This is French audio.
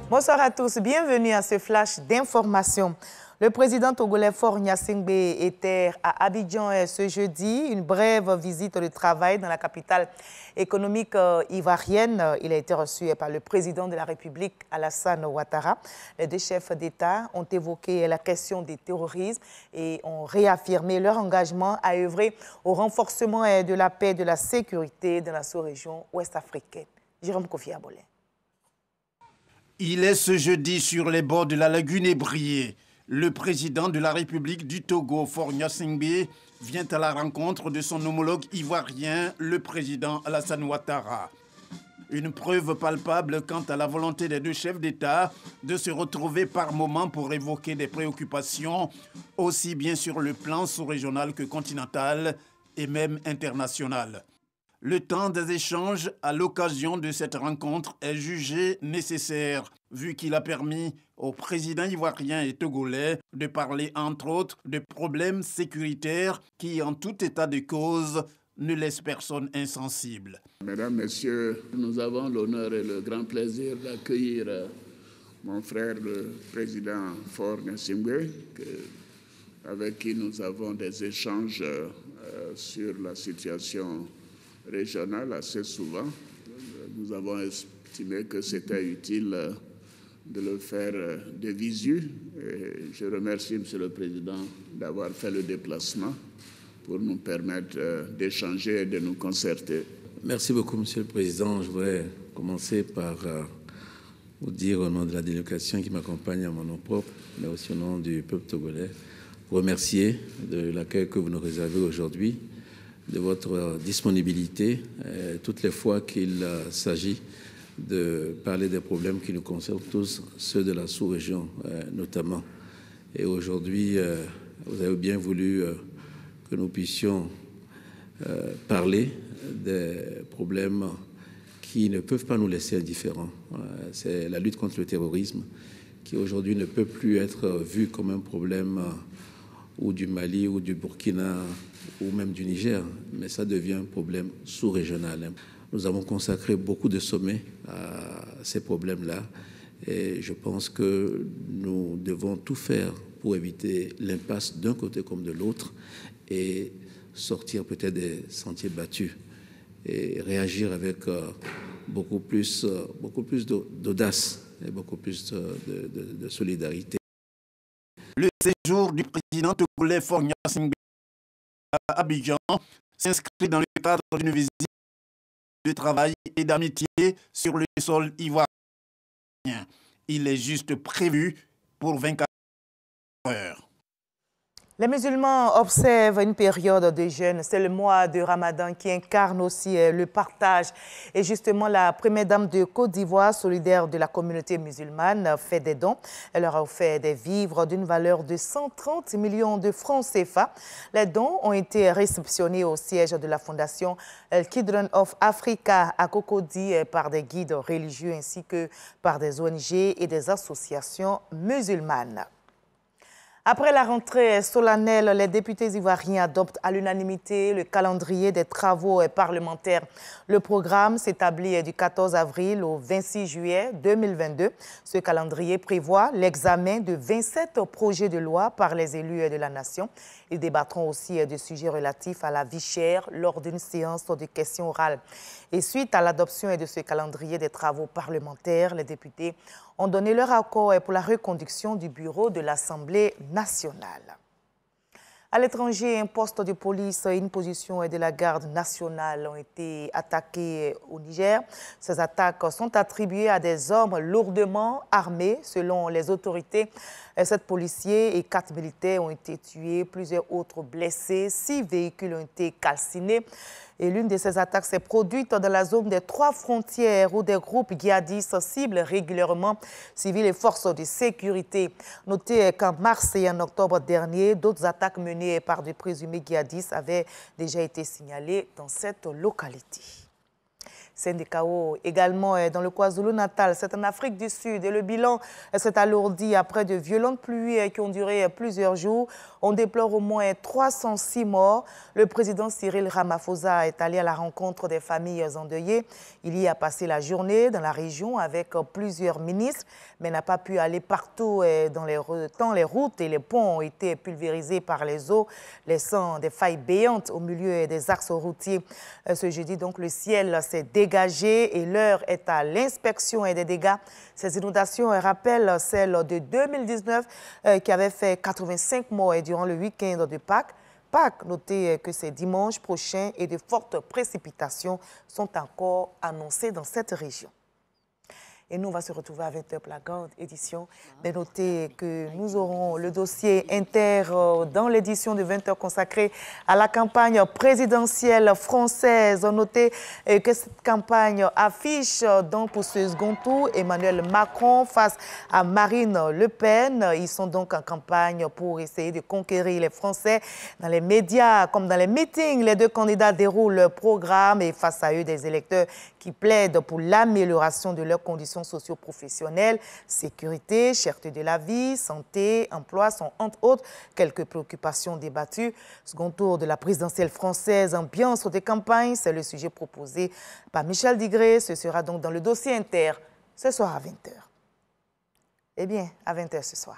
Bonsoir à tous, bienvenue à ce flash d'information. Le président togolais Faure Gnassingbé était à Abidjan ce jeudi, une brève visite de travail dans la capitale économique ivoirienne. Il a été reçu par le président de la République, Alassane Ouattara. Les deux chefs d'État ont évoqué la question du terrorisme et ont réaffirmé leur engagement à œuvrer au renforcement de la paix et de la sécurité dans la sous-région ouest-africaine. Jérôme Kofi Abolé. Il est ce jeudi sur les bords de la lagune Ébrié. Le président de la République du Togo, Faure Gnassingbé, vient à la rencontre de son homologue ivoirien, le président Alassane Ouattara. Une preuve palpable quant à la volonté des deux chefs d'État de se retrouver par moments pour évoquer des préoccupations, aussi bien sur le plan sous-régional que continental et même international. Le temps des échanges à l'occasion de cette rencontre est jugé nécessaire, vu qu'il a permis aux présidents ivoiriens et togolais de parler entre autres de problèmes sécuritaires qui, en tout état de cause, ne laissent personne insensible. Mesdames, Messieurs, nous avons l'honneur et le grand plaisir d'accueillir mon frère, le président Faure Gnassingbé, avec qui nous avons des échanges sur la situation régionale assez souvent. Nous avons estimé que c'était utile de le faire de visu. Et je remercie Monsieur le Président d'avoir fait le déplacement pour nous permettre d'échanger et de nous concerter. Merci beaucoup, Monsieur le Président. Je voudrais commencer par vous dire au nom de la délégation qui m'accompagne à mon nom propre, mais aussi au nom du peuple togolais, vous remercier de l'accueil que vous nous réservez aujourd'hui, de votre disponibilité toutes les fois qu'il s'agit de parler des problèmes qui nous concernent tous, ceux de la sous-région notamment. Et aujourd'hui, vous avez bien voulu que nous puissions parler des problèmes qui ne peuvent pas nous laisser indifférents. C'est la lutte contre le terrorisme qui aujourd'hui ne peut plus être vue comme un problème ou du Mali ou du Burkina ou même du Niger, mais ça devient un problème sous-régional. Nous avons consacré beaucoup de sommets à ces problèmes-là et je pense que nous devons tout faire pour éviter l'impasse d'un côté comme de l'autre et sortir peut-être des sentiers battus et réagir avec beaucoup plus d'audace et beaucoup plus de solidarité. Le séjour du président togolais Faure Gnassingbé à Abidjan s'inscrit dans le cadre d'une visite de travail et d'amitié sur le sol ivoirien. Il est juste prévu pour 24 heures. Les musulmans observent une période de jeûne. C'est le mois de Ramadan qui incarne aussi le partage. Et justement, la première dame de Côte d'Ivoire, solidaire de la communauté musulmane, fait des dons. Elle leur a offert des vivres d'une valeur de 130 millions de francs CFA. Les dons ont été réceptionnés au siège de la fondation Children of Africa à Cocody par des guides religieux ainsi que par des ONG et des associations musulmanes. Après la rentrée solennelle, les députés ivoiriens adoptent à l'unanimité le calendrier des travaux parlementaires. Le programme s'établit du 14 avril au 26 juillet 2022. Ce calendrier prévoit l'examen de 27 projets de loi par les élus de la nation. Ils débattront aussi de sujets relatifs à la vie chère lors d'une séance de questions orales. Et suite à l'adoption de ce calendrier des travaux parlementaires, les députés ont donné leur accord pour la reconduction du bureau de l'Assemblée nationale. À l'étranger, un poste de police et une position de la garde nationale ont été attaqués au Niger. Ces attaques sont attribuées à des hommes lourdement armés. Selon les autorités, 7 policiers et 4 militaires ont été tués, plusieurs autres blessés, 6 véhicules ont été calcinés. Et l'une de ces attaques s'est produite dans la zone des 3 frontières où des groupes djihadistes ciblent régulièrement civils et forces de sécurité. Notez qu'en mars et en octobre dernier, d'autres attaques menées par des présumés djihadistes avaient déjà été signalées dans cette localité. Sendikao également dans le KwaZulu-Natal. C'est en Afrique du Sud et le bilan s'est alourdi après de violentes pluies qui ont duré plusieurs jours. On déplore au moins 306 morts. Le président Cyril Ramaphosa est allé à la rencontre des familles endeuillées. Il y a passé la journée dans la région avec plusieurs ministres, mais n'a pas pu aller partout tant les routes et les ponts ont été pulvérisés par les eaux, laissant des failles béantes au milieu des axes routiers. Ce jeudi, donc, le ciel s'est dégagé et l'heure est à l'inspection et des dégâts. Ces inondations rappellent celles de 2019 qui avait fait 85 morts durant le week-end de Pâques. Notez que c'est dimanche prochain et de fortes précipitations sont encore annoncées dans cette région. Et nous, on va se retrouver à 20h pour la grande édition. Mais notez que nous aurons le dossier inter dans l'édition de 20h consacrée à la campagne présidentielle française. Notez que cette campagne affiche donc pour ce second tour Emmanuel Macron face à Marine Le Pen. Ils sont donc en campagne pour essayer de conquérir les Français. Dans les médias comme dans les meetings, les deux candidats déroulent leur programme et face à eux des électeurs qui plaident pour l'amélioration de leurs conditions socio-professionnelles, sécurité, cherté de la vie, santé, emploi sont entre autres quelques préoccupations débattues. Second tour de la présidentielle française, ambiance des campagnes, c'est le sujet proposé par Michel Digré. Ce sera donc dans le dossier inter ce soir à 20h. Eh bien, à 20h ce soir.